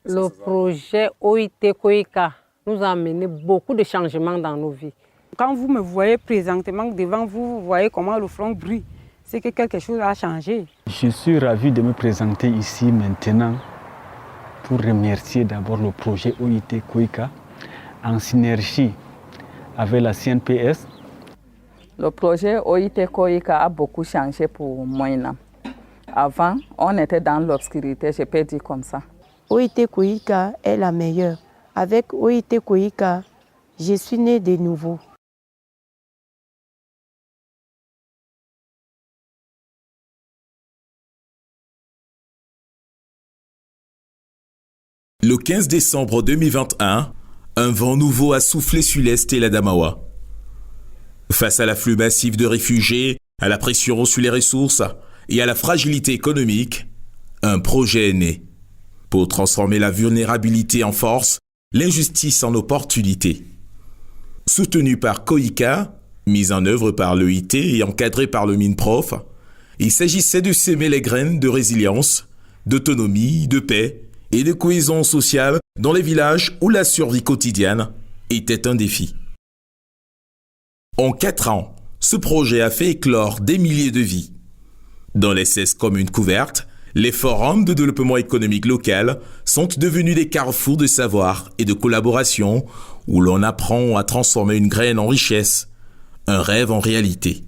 Le projet OIT Koika nous a amené beaucoup de changements dans nos vies. Quand vous me voyez présentement devant vous, vous voyez comment le front brille. C'est que quelque chose a changé. Je suis ravi de me présenter ici maintenant pour remercier d'abord le projet OIT Koika en synergie avec la CNPS. Le projet OIT Koika a beaucoup changé pour Moïna. Avant, on était dans l'obscurité, je peux dire comme ça. OIT Koika est la meilleure. Avec OIT Koika, je suis née de nouveau. Le 15 décembre 2021, un vent nouveau a soufflé sur l'Est et l'Adamawa. Face à l'afflux massif de réfugiés, à la pression sur les ressources et à la fragilité économique, un projet est né pour transformer la vulnérabilité en force, l'injustice en opportunité. Soutenu par Koika, mis en œuvre par l'EIT et encadré par le MINPROF, il s'agissait de s'aimer les graines de résilience, d'autonomie, de paix et de cohésion sociale dans les villages où la survie quotidienne était un défi. En 4 ans, ce projet a fait éclore des milliers de vies. Dans les 16 communes couvertes, les forums de développement économique local sont devenus des carrefours de savoir et de collaboration où l'on apprend à transformer une graine en richesse, un rêve en réalité.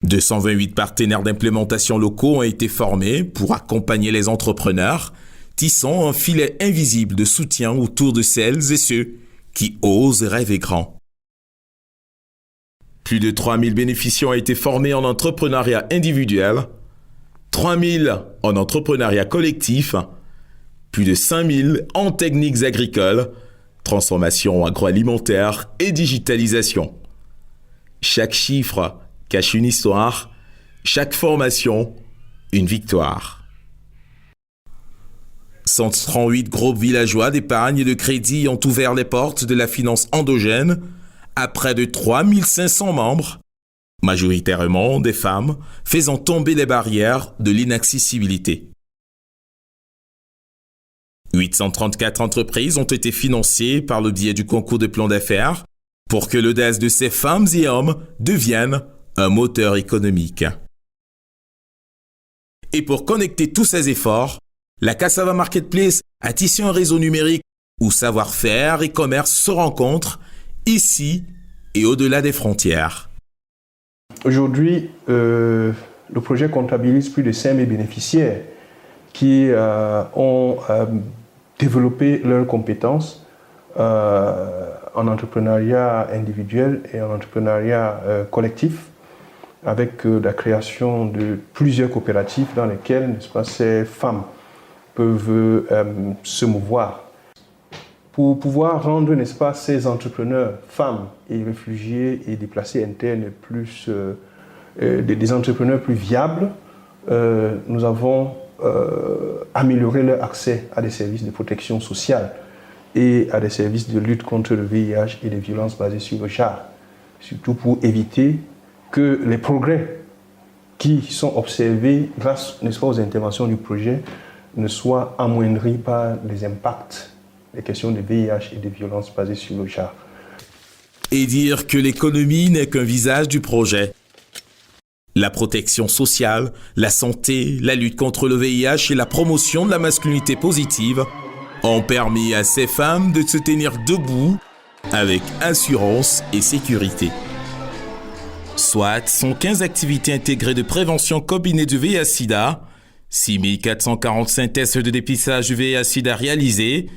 228 partenaires d'implémentation locaux ont été formés pour accompagner les entrepreneurs, tissant un filet invisible de soutien autour de celles et ceux qui osent rêver grand. Plus de 3000 bénéficiaires ont été formés en entrepreneuriat individuel, 3000 en entrepreneuriat collectif, plus de 5000 en techniques agricoles, transformation agroalimentaire et digitalisation. Chaque chiffre cache une histoire, chaque formation, une victoire. 138 groupes villageois d'épargne et de crédit ont ouvert les portes de la finance endogène à près de 3500 membres, majoritairement des femmes, faisant tomber les barrières de l'inaccessibilité. 834 entreprises ont été financées par le biais du concours de plan d'affaires pour que l'audace de ces femmes et hommes devienne un moteur économique. Et pour connecter tous ces efforts, la Cassava Marketplace a tissé un réseau numérique où savoir-faire et commerce se rencontrent ici et au-delà des frontières. Aujourd'hui, le projet comptabilise plus de 5000 bénéficiaires qui ont développé leurs compétences en entrepreneuriat individuel et en entrepreneuriat collectif, avec la création de plusieurs coopératives dans lesquelles, n'est-ce pas, ces femmes peuvent se mouvoir. Pour pouvoir rendre, n'est-ce pas, ces entrepreneurs, femmes et réfugiés et déplacés internes des entrepreneurs plus viables, nous avons amélioré leur accès à des services de protection sociale et à des services de lutte contre le VIH et les violences basées sur le genre, surtout pour éviter que les progrès qui sont observés grâce, n'est-ce pas, aux interventions du projet ne soient amoindris par les impacts des questions de VIH et des violences basées sur le genre. Et dire que l'économie n'est qu'un visage du projet. La protection sociale, la santé, la lutte contre le VIH et la promotion de la masculinité positive ont permis à ces femmes de se tenir debout avec assurance et sécurité. Soit 115 activités intégrées de prévention combinée du VIH-Sida, 6445 tests de dépistage du VIH-Sida réalisés,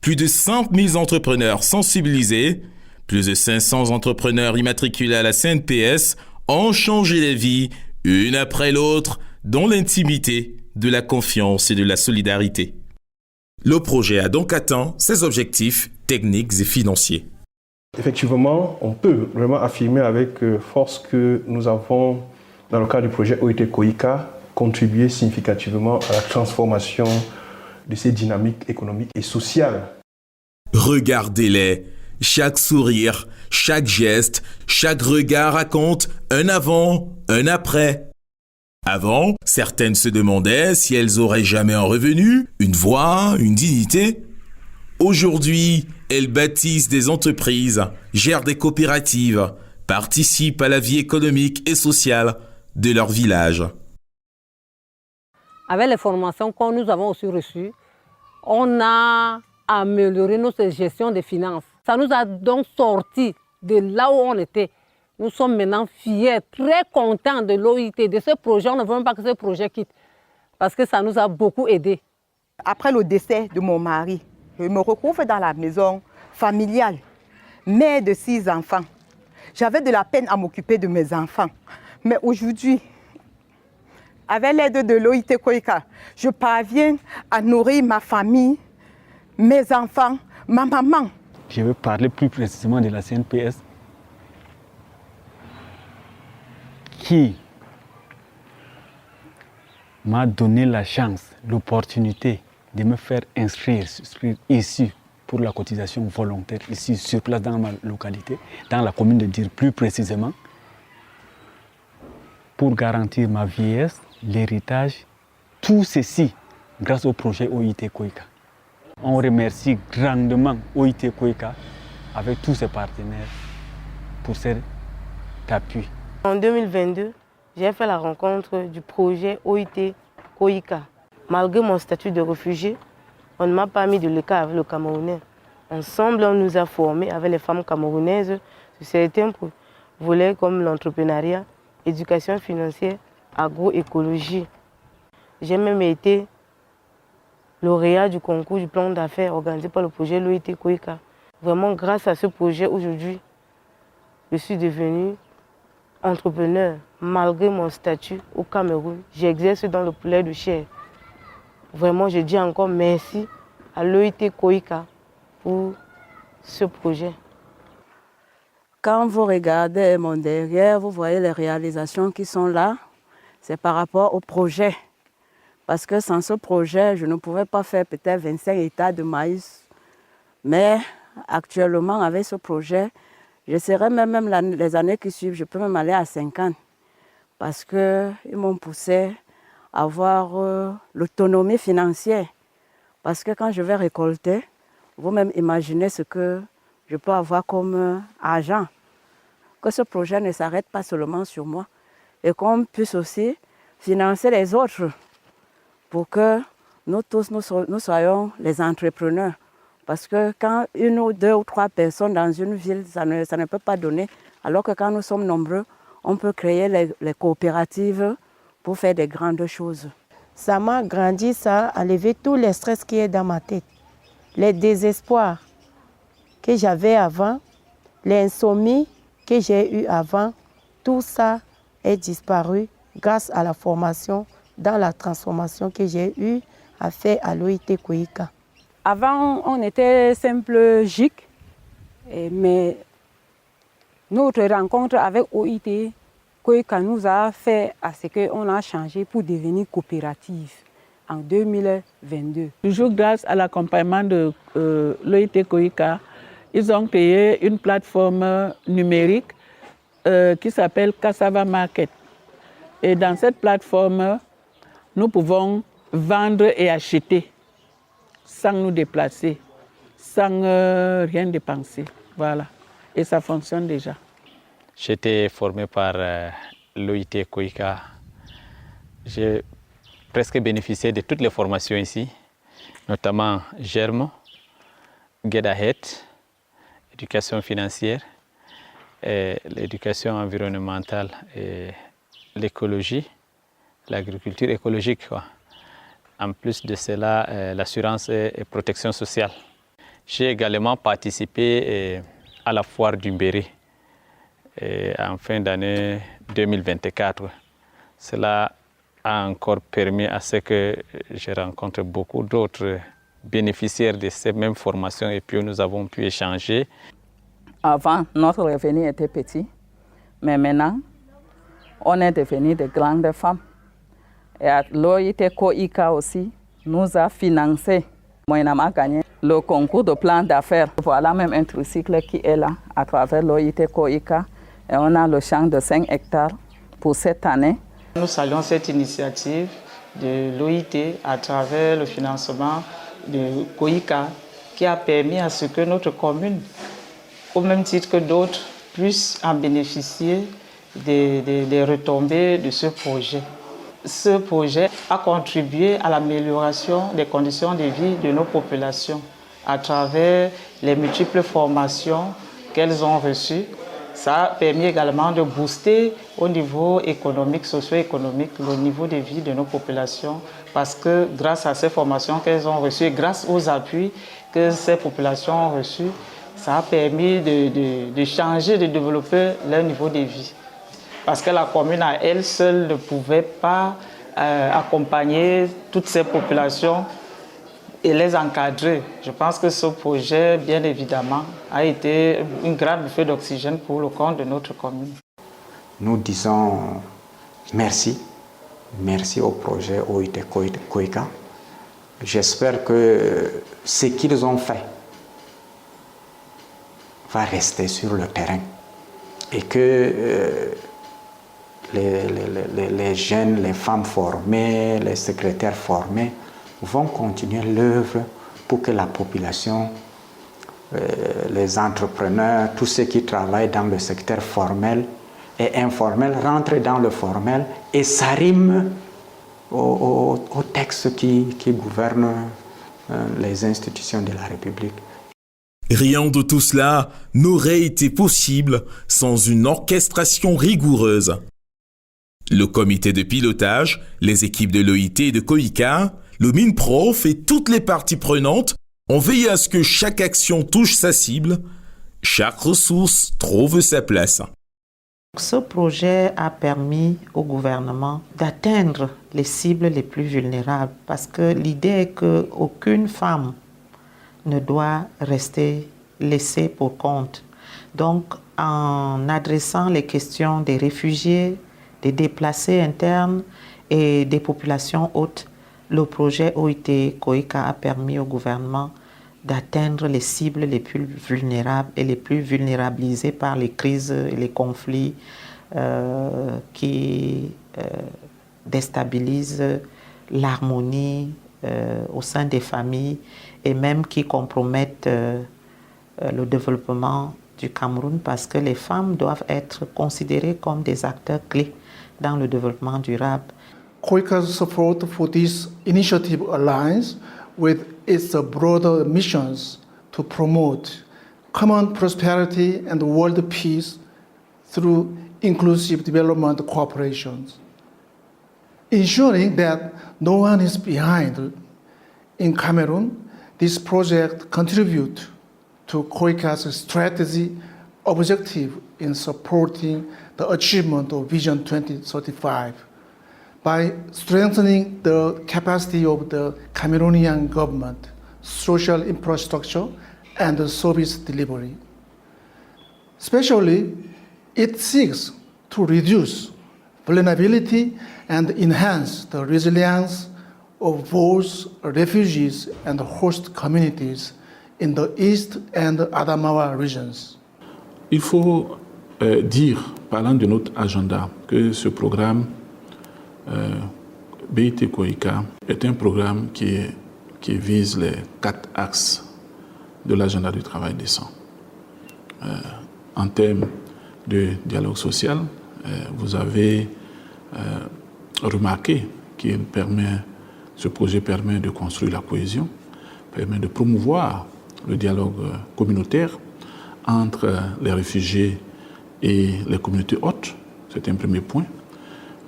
plus de 5000 entrepreneurs sensibilisés, plus de 500 entrepreneurs immatriculés à la CNPS ont changé les vies, une après l'autre, dans l'intimité, de la confiance et de la solidarité. Le projet a donc atteint ses objectifs techniques et financiers. Effectivement, on peut vraiment affirmer avec force que nous avons, dans le cadre du projet OIT Koika, contribué significativement à la transformation de ces dynamiques économiques et sociales. Regardez-les. Chaque sourire, chaque geste, chaque regard raconte un avant, un après. Avant, certaines se demandaient si elles auraient jamais un revenu, une voix, une dignité. Aujourd'hui, elles bâtissent des entreprises, gèrent des coopératives, participent à la vie économique et sociale de leur village. Avec les formations que nous avons aussi reçues, on a amélioré notre gestion des finances. Ça nous a donc sorti de là où on était. Nous sommes maintenant fiers, très contents de l'OIT, de ce projet. On ne veut même pas que ce projet quitte, parce que ça nous a beaucoup aidés. Après le décès de mon mari, je me retrouve dans la maison familiale, mère de 6 enfants. J'avais de la peine à m'occuper de mes enfants. Mais aujourd'hui, avec l'aide de l'OIT Koika, je parviens à nourrir ma famille, mes enfants, ma maman. Je vais parler plus précisément de la CNPS qui m'a donné la chance, l'opportunité de me faire inscrire ici pour la cotisation volontaire, ici sur place dans ma localité, dans la commune de Dir plus précisément, pour garantir ma vieillesse, l'héritage, tout ceci grâce au projet OIT Koika. On remercie grandement OIT Koika avec tous ses partenaires pour cet appui. En 2022, j'ai fait la rencontre du projet OIT Koika. Malgré mon statut de réfugié, on ne m'a pas mis de l'écart avec le Camerounais. Ensemble, on nous a formés avec les femmes camerounaises sur certains volets comme l'entrepreneuriat, éducation financière, agroécologie. J'ai même été lauréat du concours du plan d'affaires organisé par le projet l'OIT Koika. Vraiment, grâce à ce projet, aujourd'hui, je suis devenue entrepreneur. Malgré mon statut au Cameroun, j'exerce dans le poulet de chair. Vraiment, je dis encore merci à l'OIT Koika pour ce projet. Quand vous regardez mon derrière, vous voyez les réalisations qui sont là. C'est par rapport au projet. Parce que sans ce projet, je ne pouvais pas faire peut-être 25 hectares de maïs. Mais actuellement, avec ce projet, je serai même les années qui suivent, je peux même aller à 50. Parce qu'ils m'ont poussé à avoir l'autonomie financière. Parce que quand je vais récolter, vous-même imaginez ce que je peux avoir comme argent. Que ce projet ne s'arrête pas seulement sur moi. Et qu'on puisse aussi financer les autres pour que nous tous, nous soyons les entrepreneurs. Parce que quand 1 ou 2 ou 3 personnes dans une ville, ça ne peut pas donner. Alors que quand nous sommes nombreux, on peut créer les coopératives pour faire des grandes choses. Ça m'a grandi, ça a levé tout le stress qui est dans ma tête. Les désespoirs que j'avais avant, l'insomnie que j'ai eue avant, tout ça est disparu grâce à la formation dans la transformation que j'ai eue à faire à l'OIT Koika. Avant, on était simple GIC, mais notre rencontre avec OIT Koika nous a fait à ce qu'on a changé pour devenir coopérative en 2022. Toujours grâce à l'accompagnement de l'OIT Koika, ils ont créé une plateforme numérique qui s'appelle Cassava Market. Et dans cette plateforme, nous pouvons vendre et acheter sans nous déplacer, sans rien dépenser. Voilà. Et ça fonctionne déjà. J'étais formé par l'OIT Koika. J'ai presque bénéficié de toutes les formations ici, notamment Germe, Get Ahead, éducation financière, l'éducation environnementale et l'écologie, l'agriculture écologique, quoi. En plus de cela, l'assurance et protection sociale. J'ai également participé à la foire du Mbéré en fin d'année 2024. Cela a encore permis à ce que je rencontre beaucoup d'autres bénéficiaires de ces mêmes formations et puis nous avons pu échanger. Avant, notre revenu était petit, mais maintenant, on est devenus de grandes femmes. Et l'OIT Koika aussi nous a financé. Moi, j'ai gagné le concours de plan d'affaires. Voilà même un tricycle qui est là à travers l'OIT Koika. Et on a le champ de 5 hectares pour cette année. Nous saluons cette initiative de l'OIT à travers le financement de COICA qui a permis à ce que notre commune, au même titre que d'autres, puisse en bénéficier des retombées de ce projet. Ce projet a contribué à l'amélioration des conditions de vie de nos populations à travers les multiples formations qu'elles ont reçues. Ça a permis également de booster au niveau économique, socio-économique, le niveau de vie de nos populations parce que grâce à ces formations qu'elles ont reçues et grâce aux appuis que ces populations ont reçus, ça a permis de changer, de développer leur niveau de vie. Parce que la commune à elle seule ne pouvait pas accompagner toutes ces populations et les encadrer. Je pense que ce projet, bien évidemment, a été une grande bouffée d'oxygène pour le compte de notre commune. Nous disons merci. Merci au projet OIT COICA. J'espère que ce qu'ils ont fait va rester sur le terrain et que les jeunes, les femmes formées, les secrétaires formés vont continuer l'œuvre pour que la population, les entrepreneurs, tous ceux qui travaillent dans le secteur formel et informel rentrent dans le formel et s'arriment au texte qui gouverne les institutions de la République. Rien de tout cela n'aurait été possible sans une orchestration rigoureuse. Le comité de pilotage, les équipes de l'OIT et de COICA, le MINPROF et toutes les parties prenantes ont veillé à ce que chaque action touche sa cible, chaque ressource trouve sa place. Ce projet a permis au gouvernement d'atteindre les cibles les plus vulnérables parce que l'idée est qu'aucune femme ne doit rester laissée pour compte. Donc, en adressant les questions des réfugiés, des déplacés internes et des populations hautes, le projet OIT COICA a permis au gouvernement d'atteindre les cibles les plus vulnérables et les plus vulnérabilisées par les crises et les conflits qui déstabilisent l'harmonie au sein des familles et même qui compromettent le développement du Cameroun parce que les femmes doivent être considérées comme des acteurs clés dans le développement durable. COICA's support for this initiative aligns with its broader missions to promote common prosperity and world peace through inclusive development cooperations, ensuring that no one is behind. In Cameroon, this project contributes to COICA's strategy objective in supporting the achievement of Vision 2035 by strengthening the capacity of the Cameroonian government, social infrastructure, and service delivery. Especially, it seeks to reduce vulnerability and enhance the resilience of both refugees and host communities in the East and Adamawa regions. Il faut dire, parlant de notre agenda, que ce programme BIT COICA est un programme qui vise les 4 axes de l'agenda du travail décent. En termes de dialogue social, vous avez remarqué que ce projet permet de construire la cohésion, permet de promouvoir le dialogue communautaire entre les réfugiés et les communautés hôtes. C'est un premier point.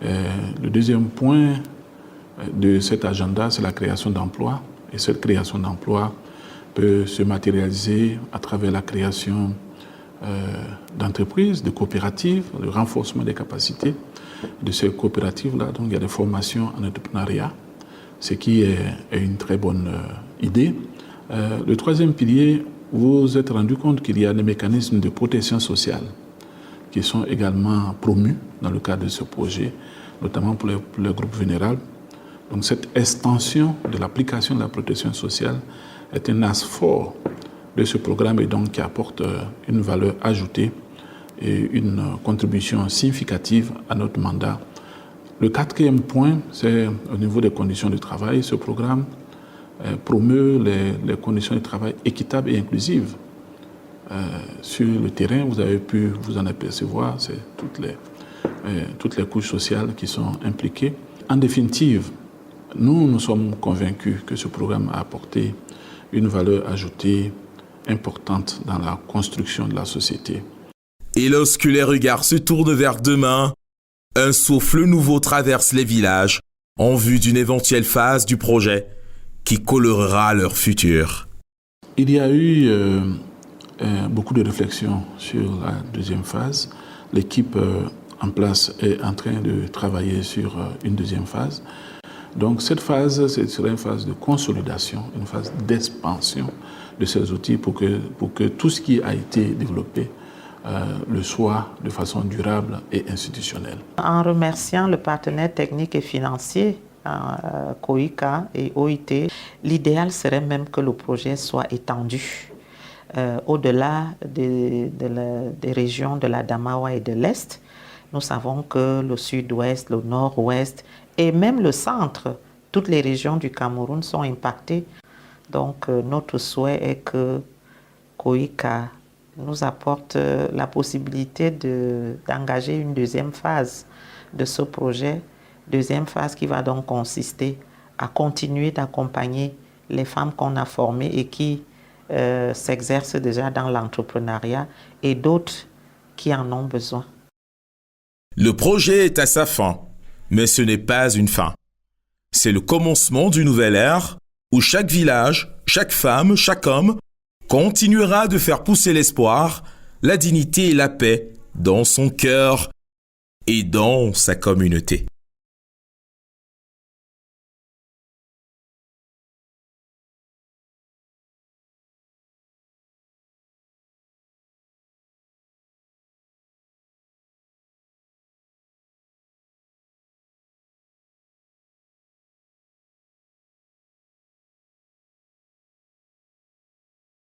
Le deuxième point de cet agenda, c'est la création d'emplois. Et cette création d'emplois peut se matérialiser à travers la création d'entreprises, de coopératives, le renforcement des capacités de ces coopératives-là. Donc il y a des formations en entrepreneuriat, ce qui est une très bonne idée. Le troisième pilier, vous vous êtes rendu compte qu'il y a des mécanismes de protection sociale qui sont également promus dans le cadre de ce projet, notamment pour les groupes vulnérables. Donc cette extension de l'application de la protection sociale est un axe fort de ce programme et donc qui apporte une valeur ajoutée et une contribution significative à notre mandat Le quatrième point, c'est au niveau des conditions de travail. Ce programme promeut les conditions de travail équitables et inclusives. Sur le terrain, vous avez pu vous en apercevoir, c'est toutes les couches sociales qui sont impliquées. En définitive, nous sommes convaincus que ce programme a apporté une valeur ajoutée importante dans la construction de la société. Et lorsque les regards se tournent vers demain, un souffle nouveau traverse les villages en vue d'une éventuelle phase du projet qui colorera leur futur. Il y a eu beaucoup de réflexions sur la deuxième phase. L'équipe en place est en train de travailler sur une deuxième phase. Donc cette phase, ce serait une phase de consolidation, une phase d'expansion de ces outils pour que tout ce qui a été développé le soit de façon durable et institutionnelle. En remerciant le partenaire technique et financier, COICA et OIT, l'idéal serait même que le projet soit étendu au-delà des régions de la Damawa et de l'Est. Nous savons que le sud-ouest, le nord-ouest et même le centre, toutes les régions du Cameroun sont impactées. Donc notre souhait est que COICA nous apporte la possibilité d'engager une deuxième phase de ce projet. Deuxième phase qui va donc consister à continuer d'accompagner les femmes qu'on a formées et qui s'exercent déjà dans l'entrepreneuriat et d'autres qui en ont besoin. Le projet est à sa fin, mais ce n'est pas une fin. C'est le commencement d'une nouvelle ère où chaque village, chaque femme, chaque homme continuera de faire pousser l'espoir, la dignité et la paix dans son cœur et dans sa communauté.